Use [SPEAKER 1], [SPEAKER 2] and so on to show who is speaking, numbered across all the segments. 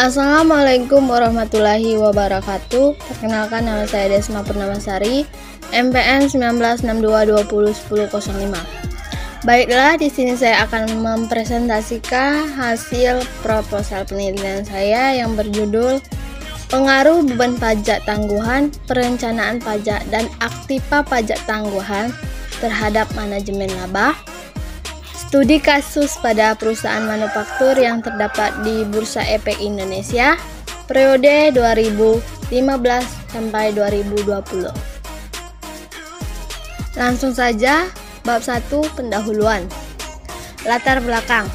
[SPEAKER 1] Assalamualaikum warahmatullahi wabarakatuh. Perkenalkan, nama saya Desma Purnamasari, MPN 1962201005. Baiklah, di sini saya akan mempresentasikan hasil proposal penelitian saya yang berjudul Pengaruh Beban Pajak Tangguhan, Perencanaan Pajak, dan Aktiva Pajak Tangguhan terhadap Manajemen Laba. Studi kasus pada perusahaan manufaktur yang terdapat di Bursa Efek Indonesia periode 2015 sampai 2020. Langsung saja, bab 1, pendahuluan. Latar belakang.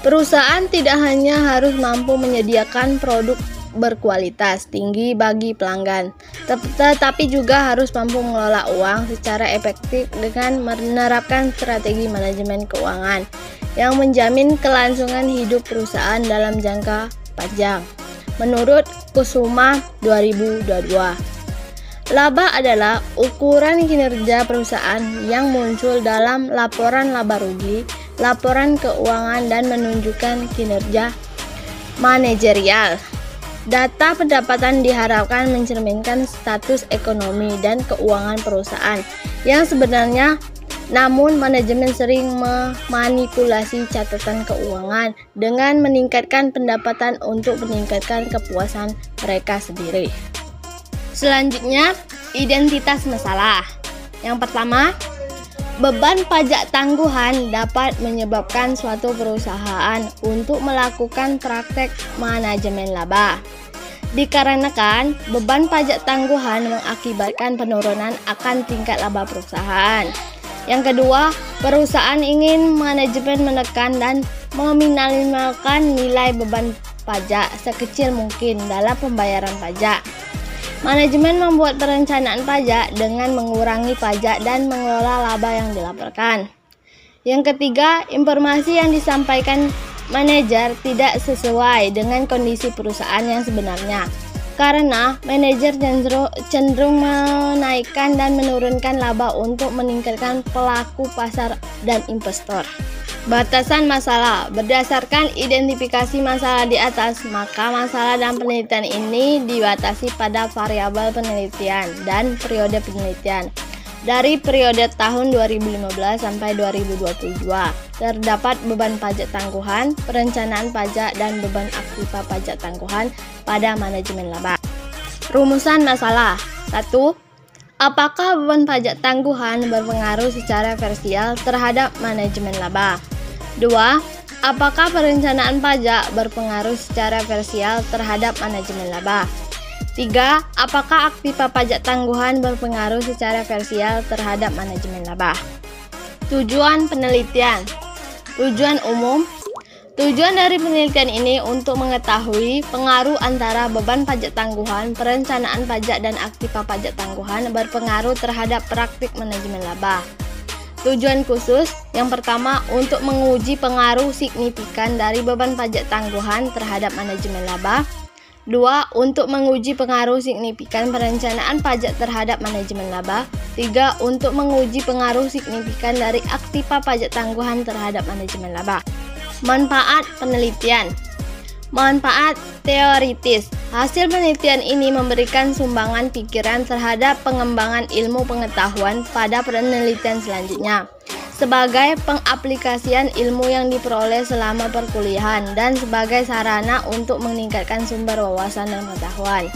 [SPEAKER 1] Perusahaan tidak hanya harus mampu menyediakan produk berkualitas tinggi bagi pelanggan, tetapi juga harus mampu mengelola uang secara efektif dengan menerapkan strategi manajemen keuangan yang menjamin kelangsungan hidup perusahaan dalam jangka panjang. Menurut Kusuma 2022, laba adalah ukuran kinerja perusahaan yang muncul dalam laporan laba rugi, laporan keuangan, dan menunjukkan kinerja manajerial. Data pendapatan diharapkan mencerminkan status ekonomi dan keuangan perusahaan yang sebenarnya, namun manajemen sering memanipulasi catatan keuangan dengan meningkatkan pendapatan untuk meningkatkan kepuasan mereka sendiri. Selanjutnya, identitas masalah. Yang pertama, beban pajak tangguhan dapat menyebabkan suatu perusahaan untuk melakukan praktek manajemen laba. Dikarenakan beban pajak tangguhan mengakibatkan penurunan akan tingkat laba perusahaan. Yang kedua, perusahaan ingin manajemen menekan dan meminimalkan nilai beban pajak sekecil mungkin dalam pembayaran pajak. Manajemen membuat perencanaan pajak dengan mengurangi pajak dan mengelola laba yang dilaporkan. Yang ketiga, informasi yang disampaikan manajer tidak sesuai dengan kondisi perusahaan yang sebenarnya, karena manajer cenderung menaikkan dan menurunkan laba untuk meningkatkan pelaku pasar dan investor. Batasan masalah. Berdasarkan identifikasi masalah di atas, maka masalah dalam penelitian ini dibatasi pada variabel penelitian dan periode penelitian. Dari periode tahun 2015 sampai 2022, terdapat beban pajak tangguhan, perencanaan pajak, dan beban aktiva pajak tangguhan pada manajemen laba. Rumusan masalah. 1. Apakah beban pajak tangguhan berpengaruh secara vertikal terhadap manajemen laba? 2. Apakah perencanaan pajak berpengaruh secara vertikal terhadap manajemen laba? 3. Apakah aktiva pajak tangguhan berpengaruh secara vertikal terhadap manajemen laba? Tujuan penelitian. Tujuan umum. Tujuan dari penelitian ini untuk mengetahui pengaruh antara beban pajak tangguhan, perencanaan pajak, dan aktiva pajak tangguhan berpengaruh terhadap praktik manajemen laba. Tujuan khusus. Yang pertama, untuk menguji pengaruh signifikan dari beban pajak tangguhan terhadap manajemen laba. 2. Untuk menguji pengaruh signifikan perencanaan pajak terhadap manajemen laba. 3. Untuk menguji pengaruh signifikan dari aktiva pajak tangguhan terhadap manajemen laba. Manfaat penelitian. Manfaat teoritis. Hasil penelitian ini memberikan sumbangan pikiran terhadap pengembangan ilmu pengetahuan pada penelitian selanjutnya, sebagai pengaplikasian ilmu yang diperoleh selama perkuliahan dan sebagai sarana untuk meningkatkan sumber wawasan dan pengetahuan.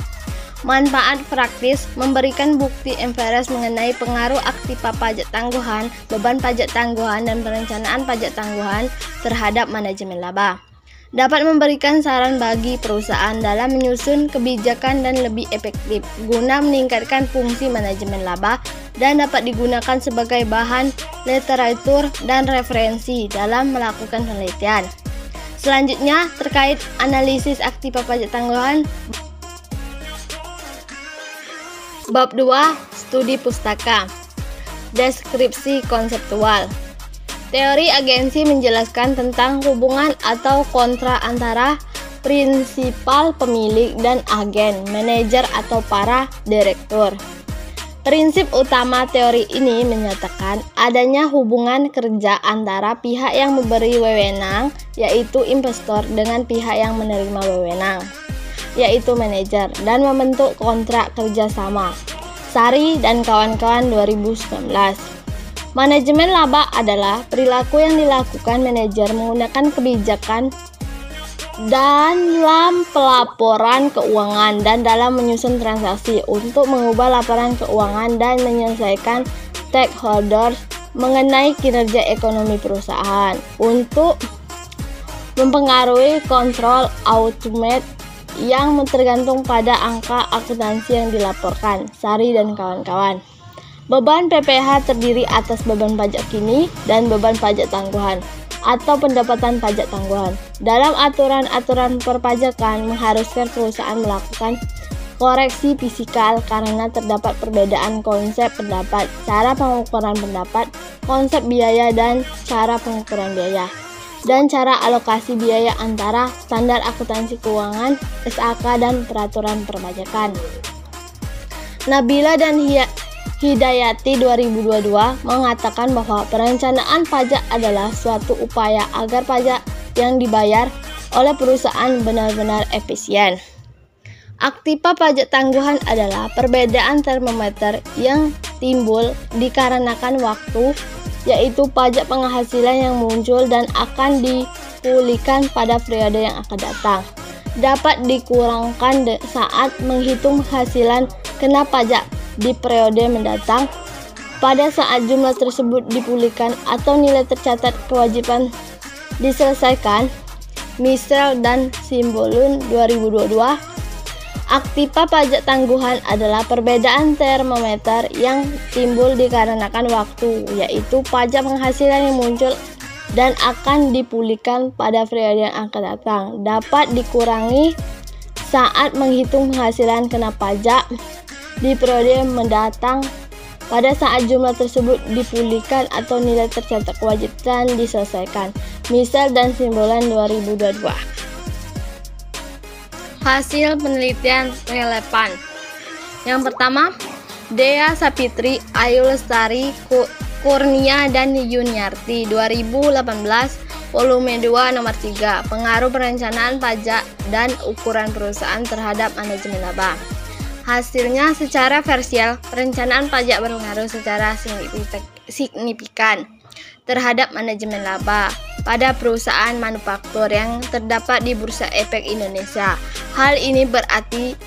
[SPEAKER 1] Manfaat praktis. Memberikan bukti empiris mengenai pengaruh aktiva pajak tangguhan, beban pajak tangguhan, dan perencanaan pajak tangguhan terhadap manajemen laba. Dapat memberikan saran bagi perusahaan dalam menyusun kebijakan dan lebih efektif guna meningkatkan fungsi manajemen laba, dan dapat digunakan sebagai bahan literatur dan referensi dalam melakukan penelitian. Selanjutnya, terkait analisis aktiva pajak tangguhan. Bab 2, studi pustaka. Deskripsi konseptual. Teori agensi menjelaskan tentang hubungan atau kontra antara prinsipal pemilik dan agen, manajer, atau para direktur. Prinsip utama teori ini menyatakan adanya hubungan kerja antara pihak yang memberi wewenang, yaitu investor, dengan pihak yang menerima wewenang, yaitu manajer, dan membentuk kontrak kerjasama. Sari dan kawan-kawan 2019. Manajemen laba adalah perilaku yang dilakukan manajer menggunakan kebijakan dalam pelaporan keuangan dan dalam menyusun transaksi untuk mengubah laporan keuangan dan menyelesaikan stakeholders mengenai kinerja ekonomi perusahaan untuk mempengaruhi kontrol automate yang tergantung pada angka akuntansi yang dilaporkan. Sari dan kawan-kawan. Beban PPh terdiri atas beban pajak kini dan beban pajak tangguhan atau pendapatan pajak tangguhan. Dalam aturan-aturan perpajakan mengharuskan perusahaan melakukan koreksi fiskal karena terdapat perbedaan konsep pendapat, cara pengukuran pendapat, konsep biaya dan cara pengukuran biaya, dan cara alokasi biaya antara standar akuntansi keuangan, SAK, dan peraturan perpajakan. Nabila dan Hidayati 2022 mengatakan bahwa perencanaan pajak adalah suatu upaya agar pajak yang dibayar oleh perusahaan benar-benar efisien. Aktiva pajak tangguhan adalah perbedaan termometer yang timbul dikarenakan waktu, yaitu pajak penghasilan yang muncul dan akan dipulihkan pada periode yang akan datang. Dapat dikurangkan saat menghitung penghasilan kena pajak di periode mendatang pada saat jumlah tersebut dipulihkan atau nilai tercatat kewajiban diselesaikan. Misel dan Simbolun 2022. Aktiva pajak tangguhan adalah perbedaan termometer yang timbul dikarenakan waktu, yaitu pajak penghasilan yang muncul dan akan dipulihkan pada periode yang akan datang. Dapat dikurangi saat menghitung penghasilan kena pajak di periode mendatang pada saat jumlah tersebut dipulihkan atau nilai tercatat kewajiban diselesaikan. Misel dan Simbolan 2022. Hasil penelitian relevan. Yang pertama, Dea Sapitri, Ayu Lestari, Kurnia dan Yuniarti 2018, volume 2 nomor 3, pengaruh perencanaan pajak dan ukuran perusahaan terhadap manajemen laba. Hasilnya secara parsial, perencanaan pajak berpengaruh secara signifikan terhadap manajemen laba pada perusahaan manufaktur yang terdapat di Bursa Efek Indonesia. Hal ini berarti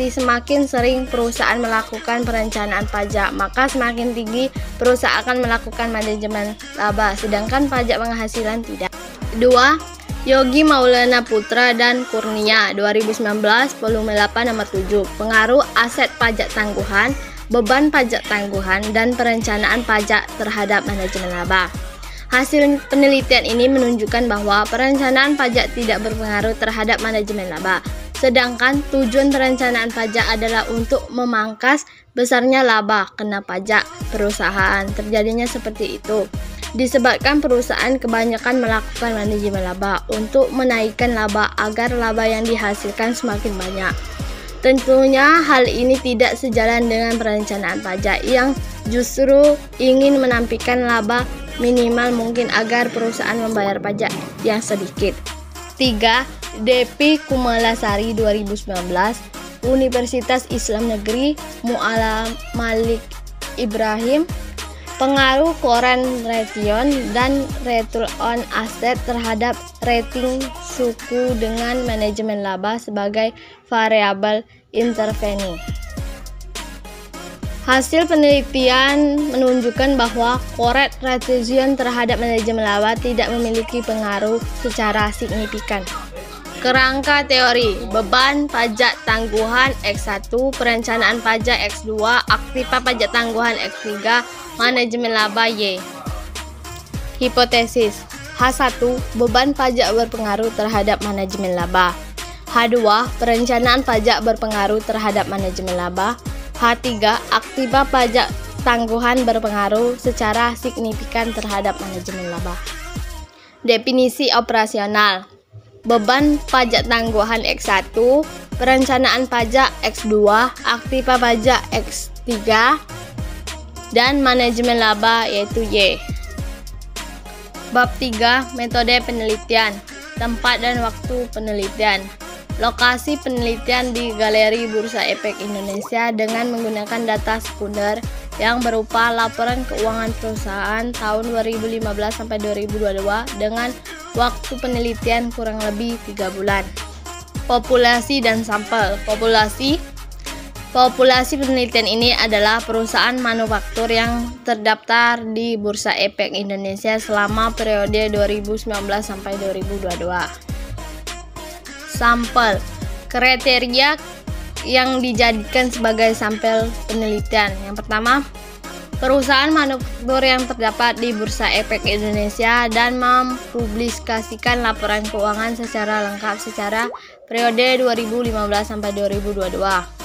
[SPEAKER 1] semakin sering perusahaan melakukan perencanaan pajak, maka semakin tinggi perusahaan akan melakukan manajemen laba, sedangkan pajak penghasilan tidak. 2. Yogi Maulana Putra dan Kurnia 2019, volume 8 nomor 7, pengaruh aset pajak tangguhan, beban pajak tangguhan, dan perencanaan pajak terhadap manajemen laba. Hasil penelitian ini menunjukkan bahwa perencanaan pajak tidak berpengaruh terhadap manajemen laba, sedangkan tujuan perencanaan pajak adalah untuk memangkas besarnya laba kena pajak perusahaan. Terjadinya seperti itu disebabkan perusahaan kebanyakan melakukan manajemen laba untuk menaikkan laba agar laba yang dihasilkan semakin banyak. Tentunya hal ini tidak sejalan dengan perencanaan pajak yang justru ingin menampilkan laba minimal mungkin agar perusahaan membayar pajak yang sedikit. 3. Depi Kumalasari 2019, Universitas Islam Negeri Mu'ala Malik Ibrahim, pengaruh koran Raytheon dan return on asset terhadap rating suku dengan manajemen laba sebagai variabel intervening. Hasil penelitian menunjukkan bahwa koret Raytheon terhadap manajemen laba tidak memiliki pengaruh secara signifikan. Kerangka teori, beban pajak tangguhan X1, perencanaan pajak X2, aktiva pajak tangguhan X3, manajemen laba Y. Hipotesis H1, beban pajak berpengaruh terhadap manajemen laba. H2, perencanaan pajak berpengaruh terhadap manajemen laba. H3, aktiva pajak tangguhan berpengaruh secara signifikan terhadap manajemen laba. Definisi operasional. Beban pajak tangguhan X1, perencanaan pajak X2, aktiva pajak X3, dan manajemen laba yaitu Y. Bab 3. Metode penelitian, tempat dan waktu penelitian. Lokasi penelitian di Galeri Bursa Efek Indonesia dengan menggunakan data sekunder yang berupa laporan keuangan perusahaan tahun 2015 sampai 2022 dengan waktu penelitian kurang lebih 3 bulan. Populasi dan sampel. Populasi penelitian ini adalah perusahaan manufaktur yang terdaftar di Bursa Efek Indonesia selama periode 2019 sampai 2022. Sampel. Kriteria yang dijadikan sebagai sampel penelitian. Yang pertama, perusahaan manufaktur yang terdapat di Bursa Efek Indonesia dan mempublikasikan laporan keuangan secara lengkap secara periode 2015 sampai 2022.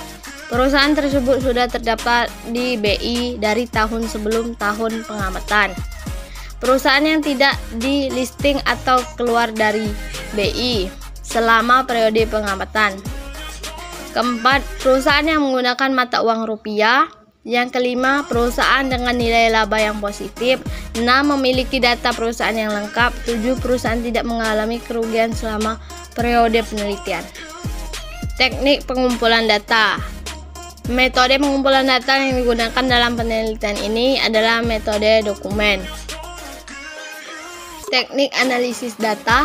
[SPEAKER 1] Perusahaan tersebut sudah terdaftar di BI dari tahun sebelum tahun pengamatan. Perusahaan yang tidak di listing atau keluar dari BI selama periode pengamatan. Keempat, perusahaan yang menggunakan mata uang rupiah. Yang kelima, perusahaan dengan nilai laba yang positif. 6, memiliki data perusahaan yang lengkap. 7, perusahaan tidak mengalami kerugian selama periode penelitian. Teknik pengumpulan data. Metode pengumpulan data yang digunakan dalam penelitian ini adalah metode dokumen. Teknik analisis data,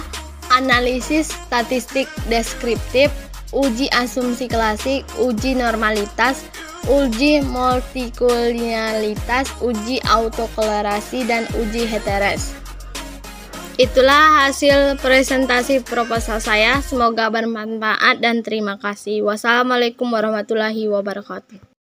[SPEAKER 1] analisis statistik deskriptif, uji asumsi klasik, uji normalitas, uji multikulinealitas, uji autokorelasi, dan uji heterogeneous. Itulah hasil presentasi proposal saya. Semoga bermanfaat dan terima kasih. Wassalamualaikum warahmatullahi wabarakatuh.